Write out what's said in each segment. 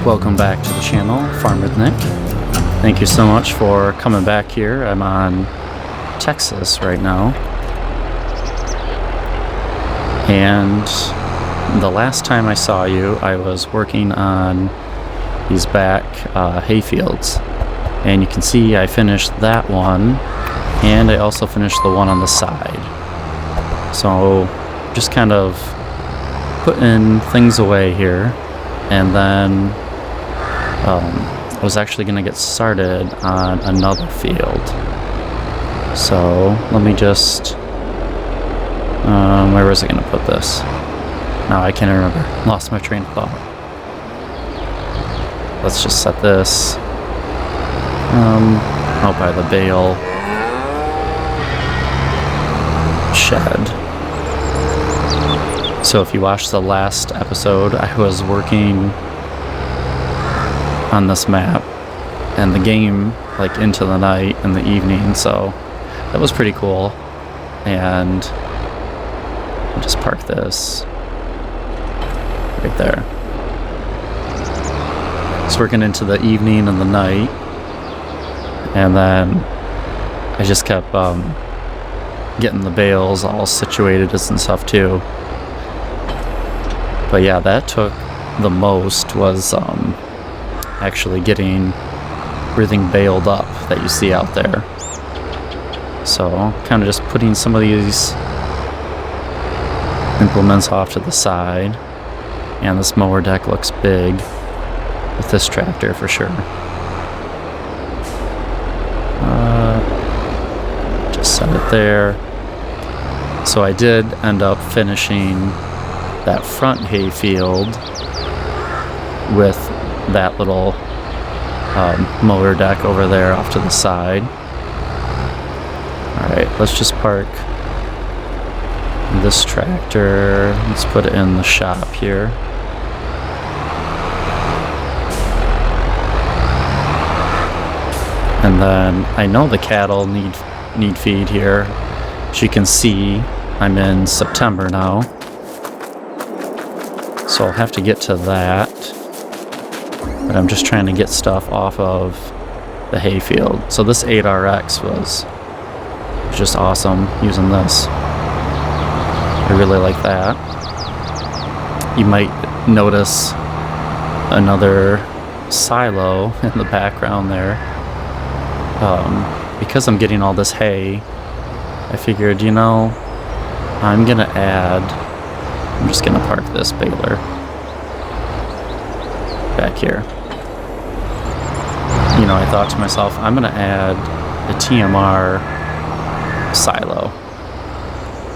Welcome back to the channel, Farm with Nick. Thank you so much for coming back here. I'm on Texas right now. And the last time I saw you, I was working on these back hay fields. And you can see I finished that one, and I also finished the one on the side. So just kind of putting things away here, and then I was actually going to get started on another field. So let me just, where was I going to put this? No, I can't remember. Lost my train of thought. Let's just set this out by the bale shed. So if you watched the last episode, I was working on this map and the game like into the night and the evening, so that was pretty cool. And I'll just park this right there. It's working into the evening and the night, and then I just kept getting the bales all situated and stuff too. But yeah, that took the most, was actually getting everything baled up that you see out there. So kind of just putting some of these implements off to the side. And this mower deck looks big with this tractor for sure. Just set it there. So I did end up finishing that front hay field with that little mower deck over there off to the side. Alright, let's just park this tractor. Let's put it in the shop here. And then I know the cattle need feed here. As you can see, I'm in September now, so I'll have to get to that. But I'm just trying to get stuff off of the hayfield. So this 8RX was just awesome using this. I really like that. You might notice another silo in the background there. Because I'm getting all this hay, I figured, I'm just gonna park this baler back here. I thought to myself, I'm gonna add a TMR silo.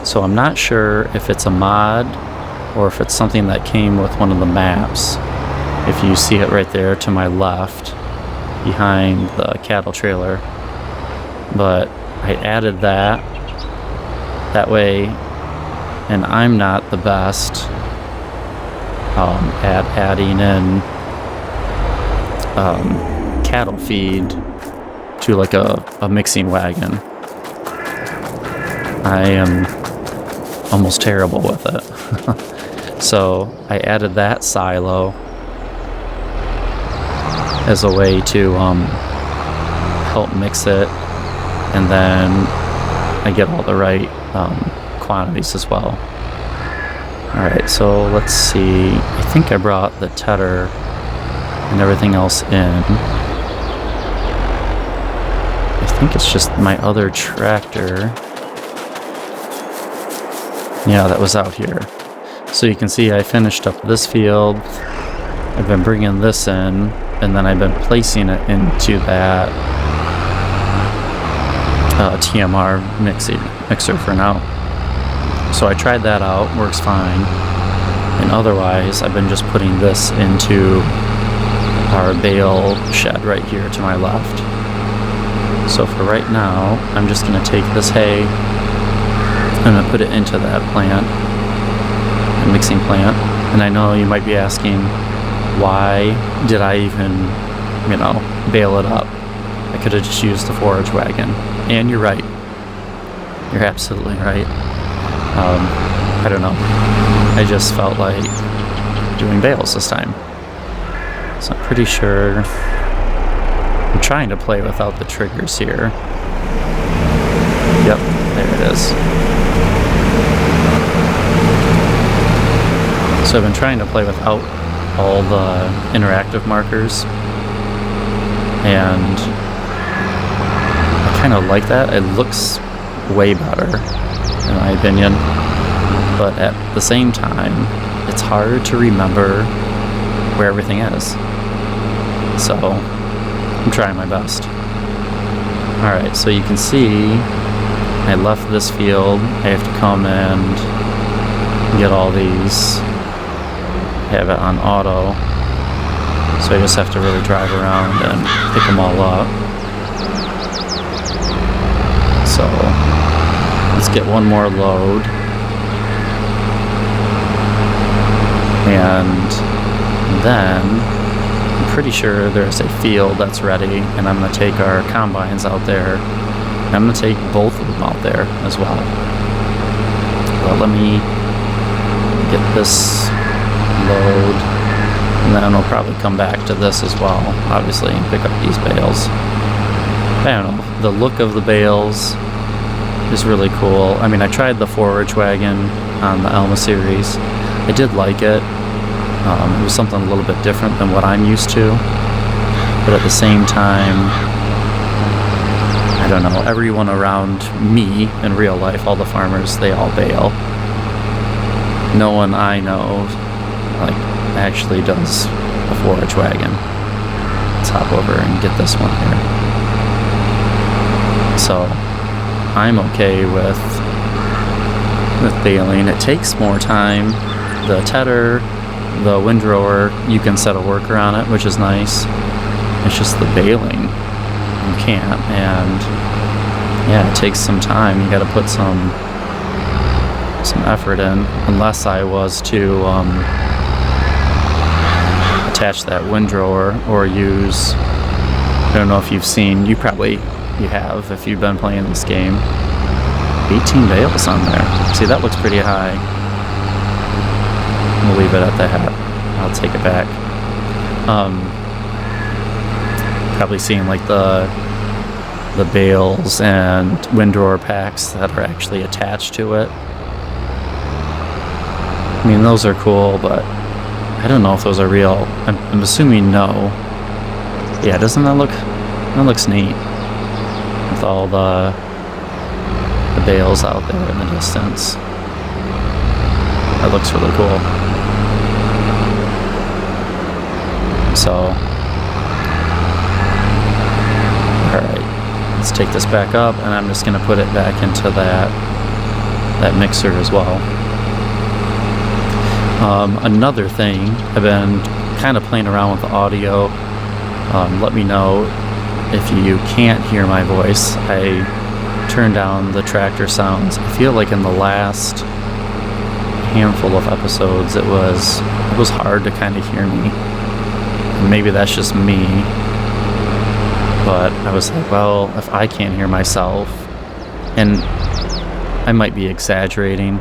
So I'm not sure if it's a mod or if it's something that came with one of the maps. If you see it right there to my left behind the cattle trailer. But I added that way, and I'm not the best at adding in cattle feed to like a mixing wagon. I am almost terrible with it. So I added that silo as a way to help mix it, and then I get all the right quantities as well. Alright, so let's see. I think I brought the tedder and everything else in. I think it's just my other tractor. Yeah, that was out here. So you can see I finished up this field. I've been bringing this in, and then I've been placing it into that TMR mixer for now. So I tried that out, works fine. And otherwise, I've been just putting this into our bale shed right here to my left. So for right now, I'm just going to take this hay and I'm going to put it into that plant, the mixing plant. And I know you might be asking, why did I even, bale it up? I could have just used the forage wagon. And you're right. You're absolutely right. I don't know. I just felt like doing bales this time. So I'm pretty sure I'm trying to play without the triggers here. Yep, there it is. So I've been trying to play without all the interactive markers, and I kind of like that. It looks way better, in my opinion, but at the same time, it's hard to remember where everything is. So I'm trying my best. Alright, so you can see I left this field. I have to come and get all these, have it on auto, so I just have to really drive around and pick them all up. So let's get one more load, and then I'm pretty sure there's a field that's ready, and I'm going to take our combines out there. I'm going to take both of them out there as well. But let me get this load, and then we'll probably come back to this as well, obviously, and pick up these bales. I don't know, the look of the bales is really cool. I mean, I tried the forage wagon on the Alma series. I did like it. It was something a little bit different than what I'm used to, but at the same time, I don't know, everyone around me in real life, all the farmers, they all bale. No one I know like actually does a forage wagon. Let's hop over and get this one here. So I'm okay with baling. It takes more time. The tedder, the windrower, you can set a worker on it, which is nice. It's just the baling, you can't, and yeah, it takes some time. You gotta put some effort in, unless I was to attach that windrower or use, I don't know if you've seen, you have if you've been playing this game, 18 bales on there. See, that looks pretty high. We'll leave it at that. I'll take it back. Probably seeing like the bales and windrower packs that are actually attached to it. I mean, those are cool, but I don't know if those are real. I'm assuming no. Yeah, doesn't that look? That looks neat with all the bales out there in the distance. That looks really cool. So, alright, let's take this back up, and I'm just going to put it back into that mixer as well. Another thing, I've been kind of playing around with the audio. Let me know if you can't hear my voice. I turned down the tractor sounds. I feel like in the last handful of episodes it was hard to kind of hear me. Maybe that's just me, but I was like, well, if I can't hear myself, and I might be exaggerating,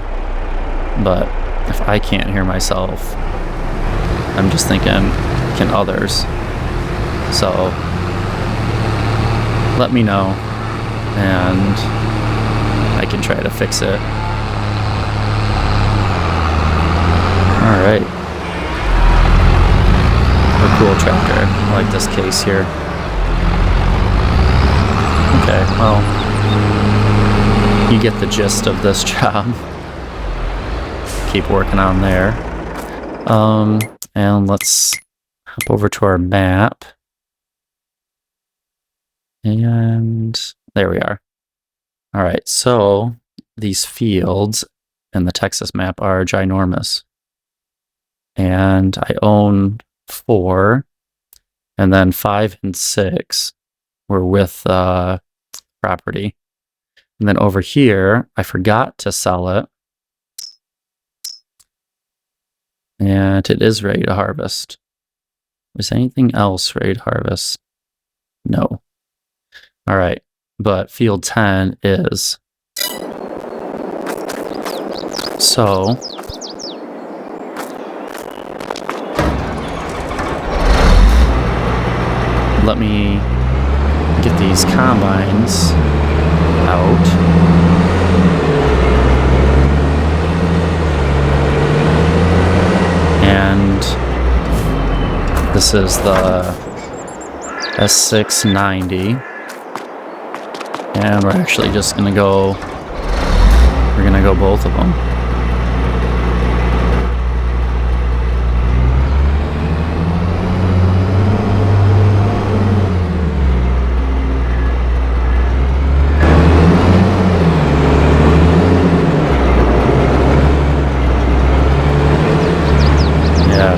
but if I can't hear myself, I'm just thinking, can others? So let me know, and I can try to fix it. Alright. A cool tractor. I like this case here. Okay, well, you get the gist of this job. Keep working on there. And let's hop over to our map. And there we are. All right, so these fields in the Texas map are ginormous. And I own 4, and then 5 and 6 were with property. And then over here, I forgot to sell it. And it is ready to harvest. Is anything else ready to harvest? No. All right, but field 10 is. So let me get these combines out. And this is the S690. And we're actually just gonna go, we're gonna go both of them.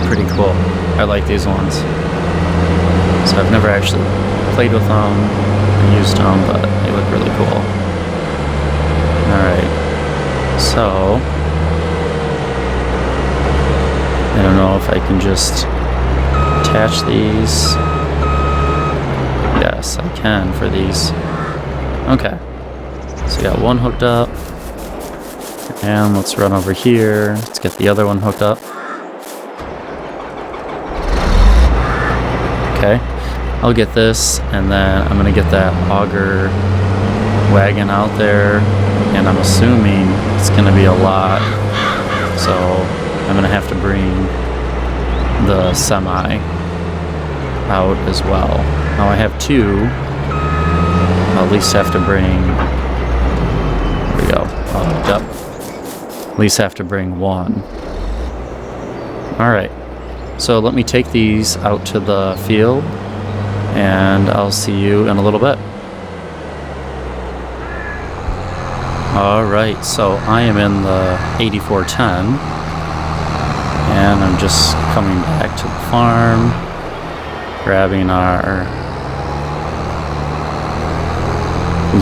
Pretty cool. I like these ones. So I've never actually played with them or used them, but they look really cool. Alright. So I don't know if I can just attach these. Yes, I can for these. Okay. So I got one hooked up. And let's run over here. Let's get the other one hooked up. Okay, I'll get this, and then I'm gonna get that auger wagon out there, and I'm assuming it's gonna be a lot, so I'm gonna have to bring the semi out as well. Now I have two. I'll at least have to bring, there we go, yep, at least have to bring one. Alright. So let me take these out to the field, and I'll see you in a little bit. Alright, so I am in the 8410, and I'm just coming back to the farm, grabbing our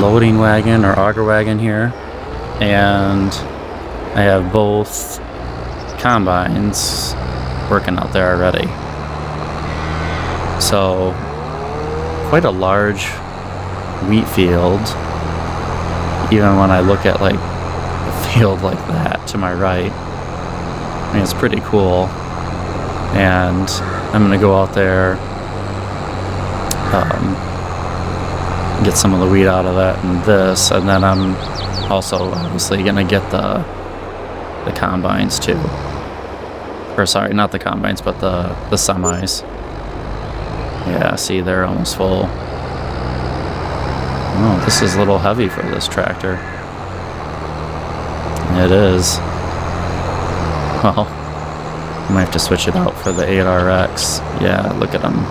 loading wagon or auger wagon here, and I have both combines working out there already. So quite a large wheat field, even when I look at like a field like that to my right. I mean, it's pretty cool. And I'm gonna go out there, get some of the wheat out of that and this, and then I'm also obviously gonna get the combines too. Or sorry, not the combines, but the semis. Yeah, see, they're almost full. Oh, this is a little heavy for this tractor. It is. Well, I might have to switch it out for the 8RX. Yeah, look at them.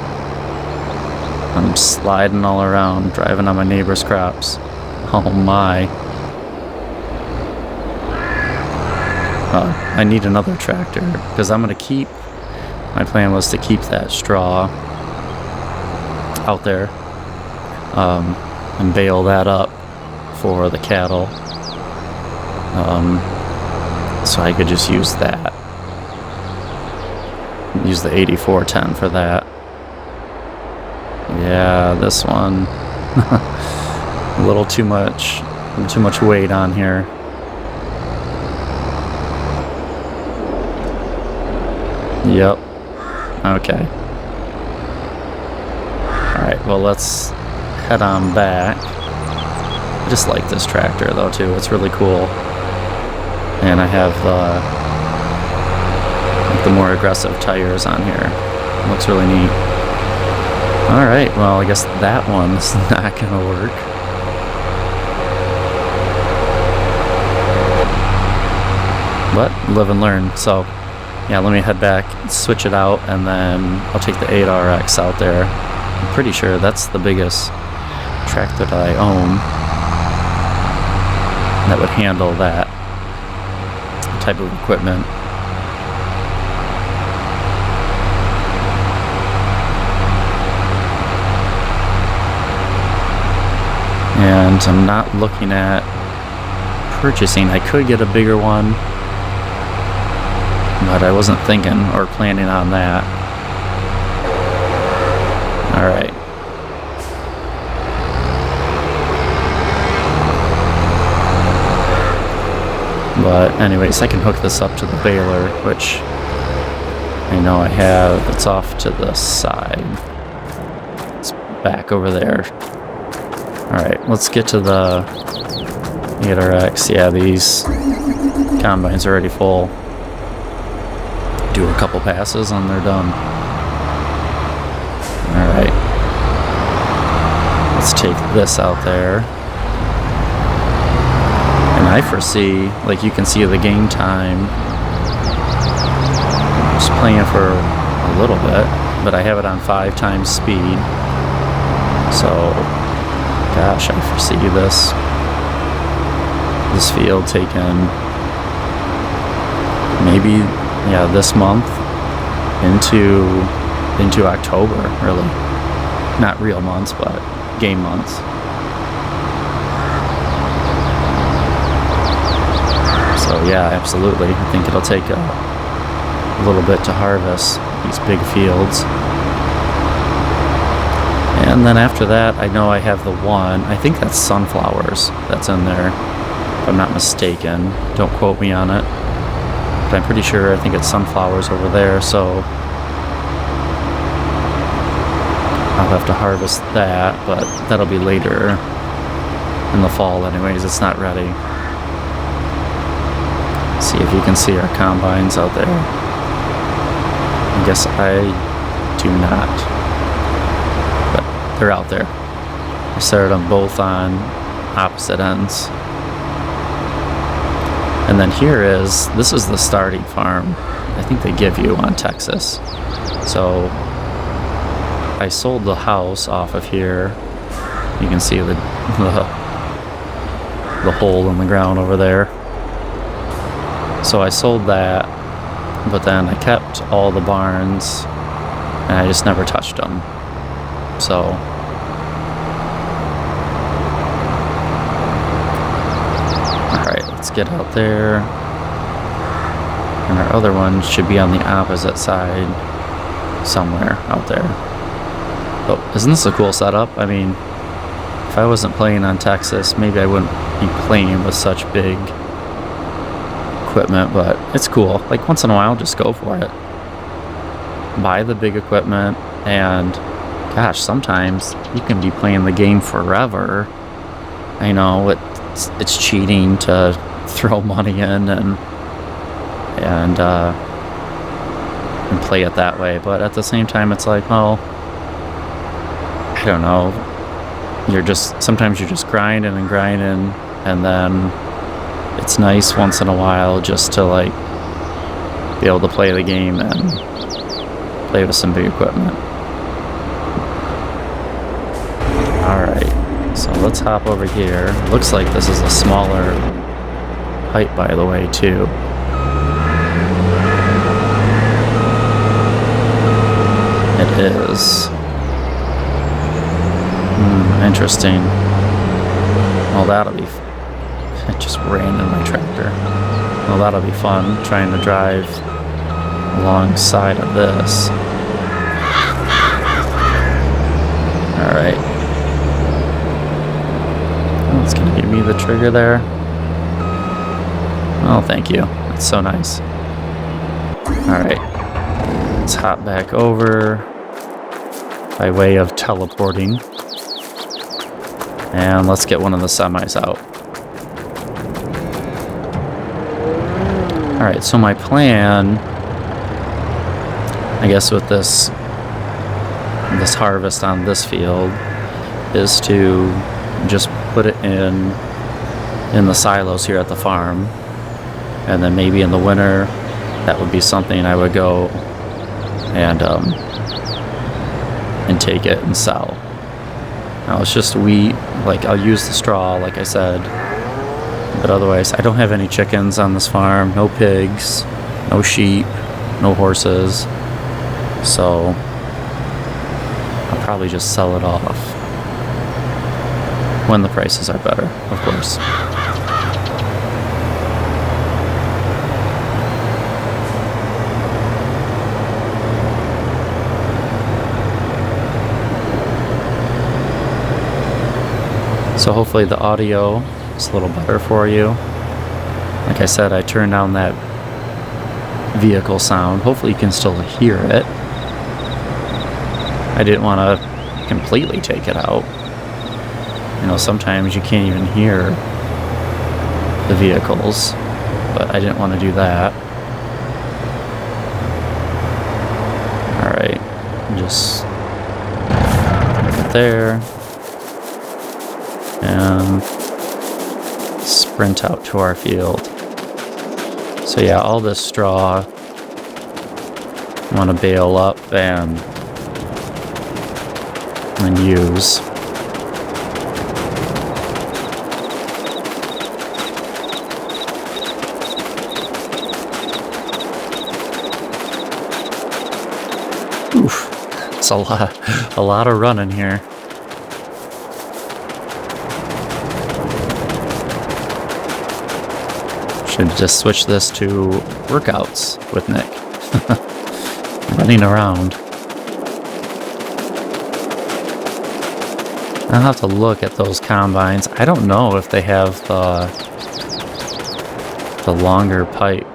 I'm sliding all around, driving on my neighbor's crops. Oh my. I need another tractor, because I'm going to keep, my plan was to keep that straw out there, and bale that up for the cattle, so I could just use that, use the 8410 for that. Yeah, this one, a little too much weight on here. Yep. Okay. Alright, well, let's head on back. I just like this tractor, though, too. It's really cool. And I have the more aggressive tires on here. It looks really neat. Alright, well, I guess that one's not gonna work. But live and learn. So yeah, let me head back, switch it out, and then I'll take the 8RX out there. I'm pretty sure that's the biggest tractor that I own that would handle that type of equipment. And I'm not looking at purchasing. I could get a bigger one, but I wasn't thinking or planning on that. Alright. But anyways, I can hook this up to the baler, which I know I have. It's off to the side. Let's back over there. Alright, let's get to the 8RX. Yeah, these combines are already full. Do a couple passes and they're done. Alright. Let's take this out there. And I foresee, like you can see the game time. Just playing for a little bit, but I have it on 5 times speed. So, gosh, I foresee this field taking maybe, yeah, this month into October, really. Not real months, but game months. So yeah, absolutely. I think it'll take a little bit to harvest these big fields. And then after that, I know I have the one, I think that's sunflowers that's in there, if I'm not mistaken. Don't quote me on it. But I'm pretty sure, I think it's sunflowers over there, so I'll have to harvest that, but that'll be later in the fall anyways. It's not ready. See if you can see our combines out there. I guess I do not, but they're out there. I started them both on opposite ends. And then this is the starting farm I think they give you on Texas. So I sold the house off of here. You can see the hole in the ground over there. So I sold that, but then I kept all the barns and I just never touched them. So alright, let's get out there. And our other one should be on the opposite side somewhere out there. Oh, isn't this a cool setup? I mean, if I wasn't playing on Texas, maybe I wouldn't be playing with such big equipment, but it's cool. Like, once in a while, just go for it. Buy the big equipment, and gosh, sometimes you can be playing the game forever. I know it's cheating to throw money in and play it that way, but at the same time, it's like, well, I don't know. Sometimes you're just grinding and grinding, and then it's nice once in a while just to like be able to play the game and play with some big equipment. Alright, so let's hop over here. Looks like this is a smaller height, by the way, too. It is. Interesting. Well, that'll be... I just ran in my tractor. Well, that'll be fun, trying to drive alongside of this. Alright. Oh, it's gonna give me the trigger there. Oh, thank you. That's so nice. Alright. Let's hop back over by way of teleporting. And let's get one of the semis out. Alright, so my plan, I guess with this harvest on this field, is to just put it in the silos here at the farm. And then maybe in the winter, that would be something I would go and take it and sell. Now it's just wheat, like I'll use the straw, like I said, but otherwise I don't have any chickens on this farm, no pigs, no sheep, no horses, so I'll probably just sell it off when the prices are better, of course. So hopefully the audio is a little better for you. Like I said, I turned down that vehicle sound. Hopefully you can still hear it. I didn't want to completely take it out. You know, sometimes you can't even hear the vehicles, but I didn't want to do that. Alright, just put it there and sprint out to our field. So yeah, all this straw I want to bale up and use. Oof, it's a lot of running here. Should just switch this to workouts with Nick. Running around. I'll have to look at those combines. I don't know if they have the longer pipe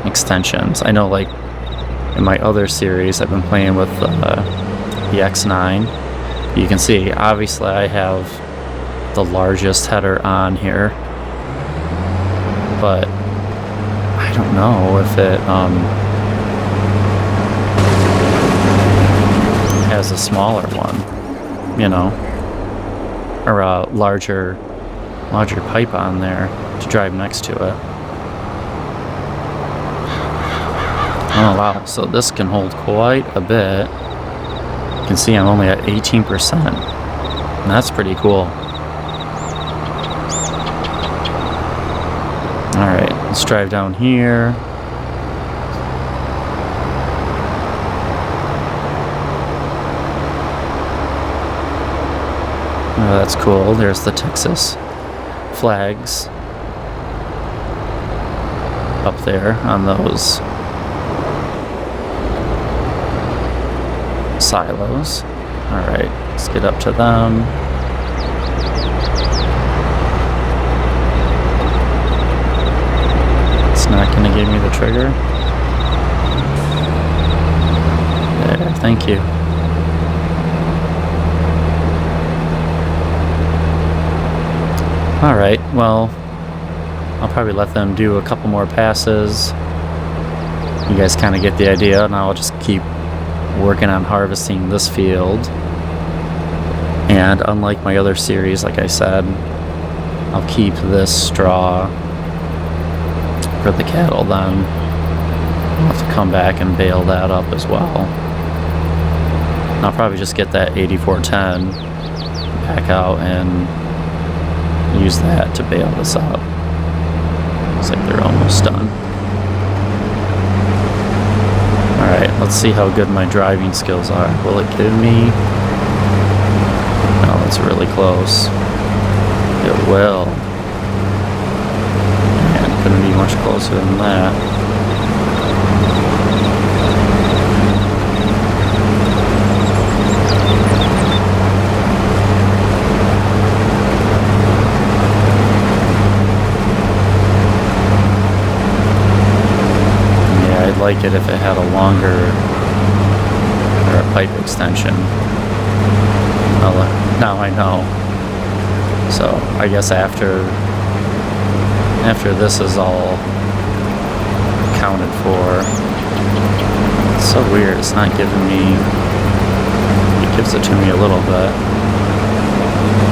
extensions. I know, like, in my other series, I've been playing with the X9. You can see, obviously, I have the largest header on here. But I don't know if it has a smaller one, you know, or a larger pipe on there to drive next to it. Oh wow, so this can hold quite a bit. You can see I'm only at 18%, and that's pretty cool. Alright, let's drive down here. Oh, that's cool. There's the Texas flags up there on those silos. Alright, let's get up to them. Not gonna give me the trigger. There, thank you. Alright, well, I'll probably let them do a couple more passes. You guys kind of get the idea, and I'll just keep working on harvesting this field. And unlike my other series, like I said, I'll keep this straw for the cattle. Then I'll have to come back and bale that up as well. I'll probably just get that 8410 back out and use that to bale this up. Looks like they're almost done. Alright, let's see how good my driving skills are. Will it give me... No, it's really close. It will. Couldn't be much closer than that. Yeah, I'd like it if it had a longer or a pipe extension. Well, now I know. So I guess after this is all accounted for. It's so weird, it's not giving me... It gives it to me a little bit.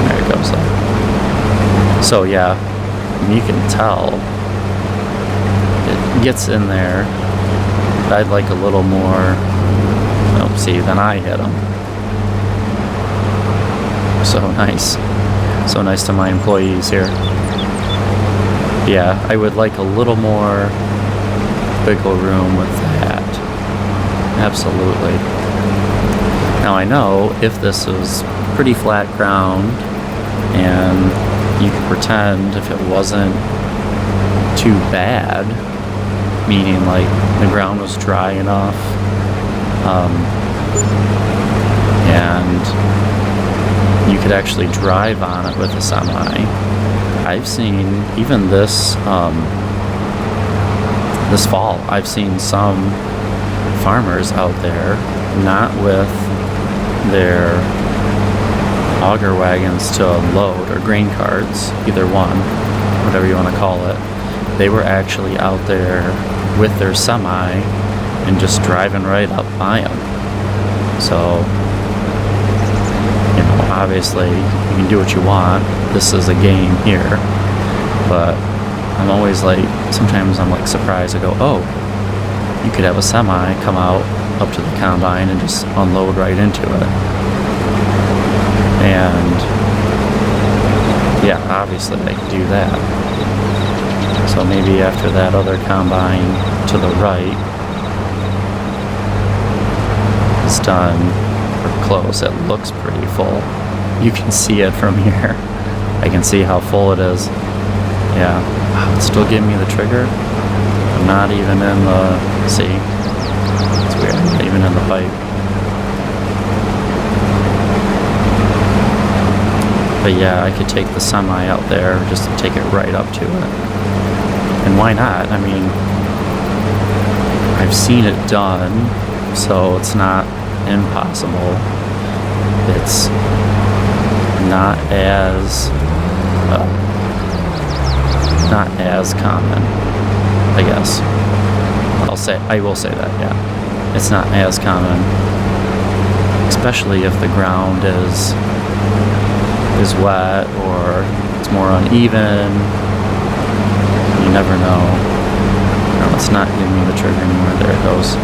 There it goes up. So yeah, you can tell it gets in there. I'd like a little more... Oh, see, then I hit them. So nice. So nice to my employees here. Yeah, I would like a little more wiggle room with that. Absolutely. Now I know if this was pretty flat ground and you could pretend if it wasn't too bad, meaning like the ground was dry enough, and you could actually drive on it with a semi. I've seen even this this fall, I've seen some farmers out there not with their auger wagons to load, or grain carts, either one, whatever you want to call it. They were actually out there with their semi and just driving right up by them. So, obviously you can do what you want. This is a game here, but I'm always like, sometimes I'm like surprised. I go, oh, you could have a semi come out up to the combine and just unload right into it. And yeah, obviously they can do that. So maybe after that other combine to the right is done, or close, it looks pretty full. You can see it from here. I can see how full it is. Yeah, wow, it's still giving me the trigger. I'm not even in the, see, it's weird, I'm not even in the pipe. But yeah, I could take the semi out there, just to take it right up to it. And why not? I mean, I've seen it done, so it's not impossible. It's not as common, I guess. I will say that, yeah. It's not as common, especially if the ground is wet or it's more uneven. You never know. No, it's not giving me the trigger anymore. There it goes.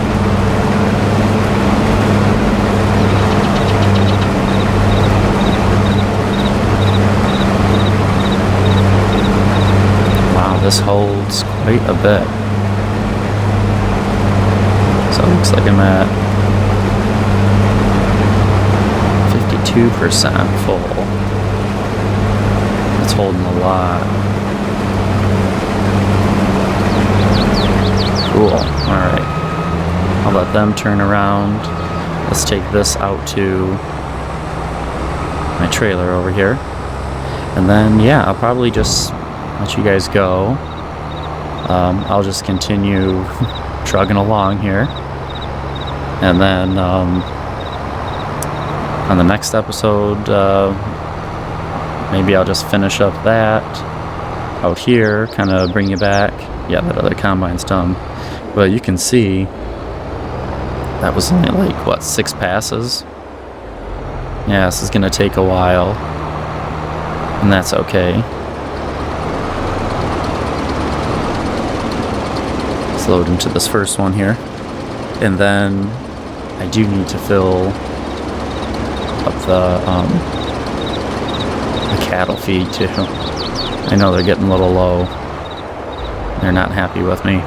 This holds quite a bit. So it looks like I'm at 52% full. It's holding a lot. Cool. Alright. I'll let them turn around. Let's take this out to my trailer over here. And then, yeah, I'll probably just let you guys go. I'll just continue trugging along here, and then on the next episode, maybe I'll just finish up that out here, kind of bring you back. Yeah, that other combine's done, but you can see that was only like, what, 6 passes? Yeah, this is gonna take a while, and that's okay. Load into this first one here, and then I do need to fill up the cattle feed too. I know they're getting a little low. They're not happy with me.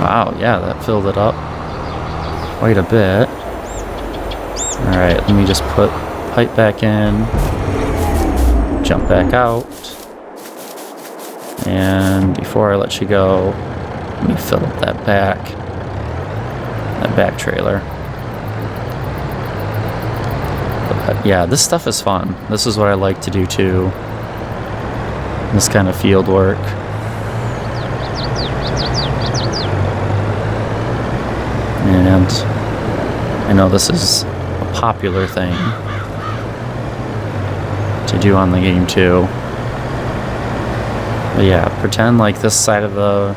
Wow, yeah, that filled it up quite a bit. Alright, let me just put pipe back in, jump back out, and before I let you go, let me fill up that back trailer. But yeah, this stuff is fun. This is what I like to do too. This kind of field work. And I know this is a popular thing to do on the game too. But yeah, pretend like this side of the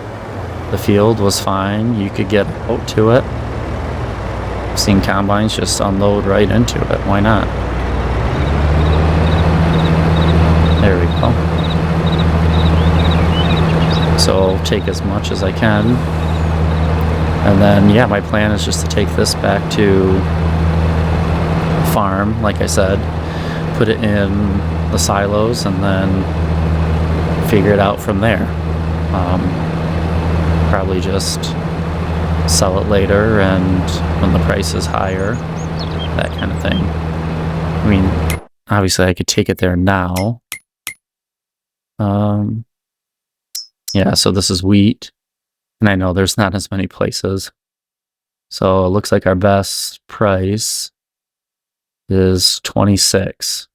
field was fine. You could get out to it. I've seen combines just unload right into it. Why not? There we go. So I'll take as much as I can. And then, yeah, my plan is just to take this back to the farm, like I said, put it in the silos, and then figure it out from there. Probably just sell it later, and when the price is higher, that kind of thing. I mean, obviously I could take it there now. Yeah, so this is wheat. And I know there's not as many places. So it looks like our best price is $2,600.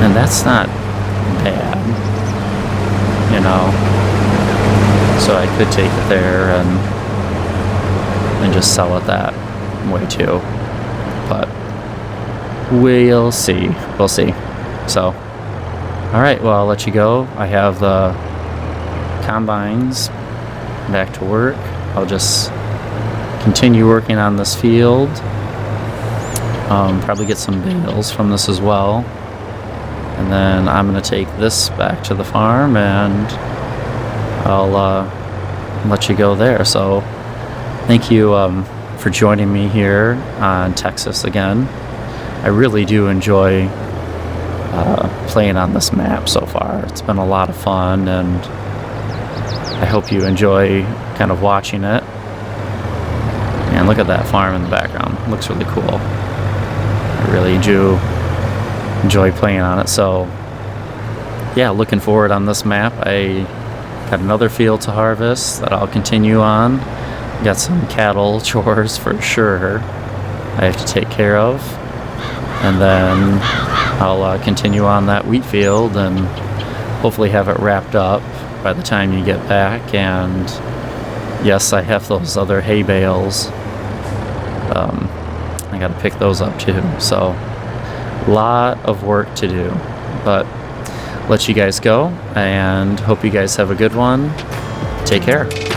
And that's not bad, you know. So I could take it there and just sell it that way too. But we'll see. We'll see. So, all right, well, I'll let you go. I have the combines back to work. I'll just continue working on this field. Probably get some bales from this as well. And then I'm going to take this back to the farm and I'll let you go there. So thank you for joining me here on Texas again. I really do enjoy playing on this map so far. It's been a lot of fun, and I hope you enjoy kind of watching it. And look at that farm in the background. It looks really cool. I really do enjoy playing on it. So yeah, looking forward on this map. I got another field to harvest that I'll continue on. Got some cattle chores for sure I have to take care of. And then I'll continue on that wheat field and hopefully have it wrapped up by the time you get back. And yes, I have those other hay bales. I got to pick those up too. So a lot of work to do, but let you guys go and hope you guys have a good one. Take care.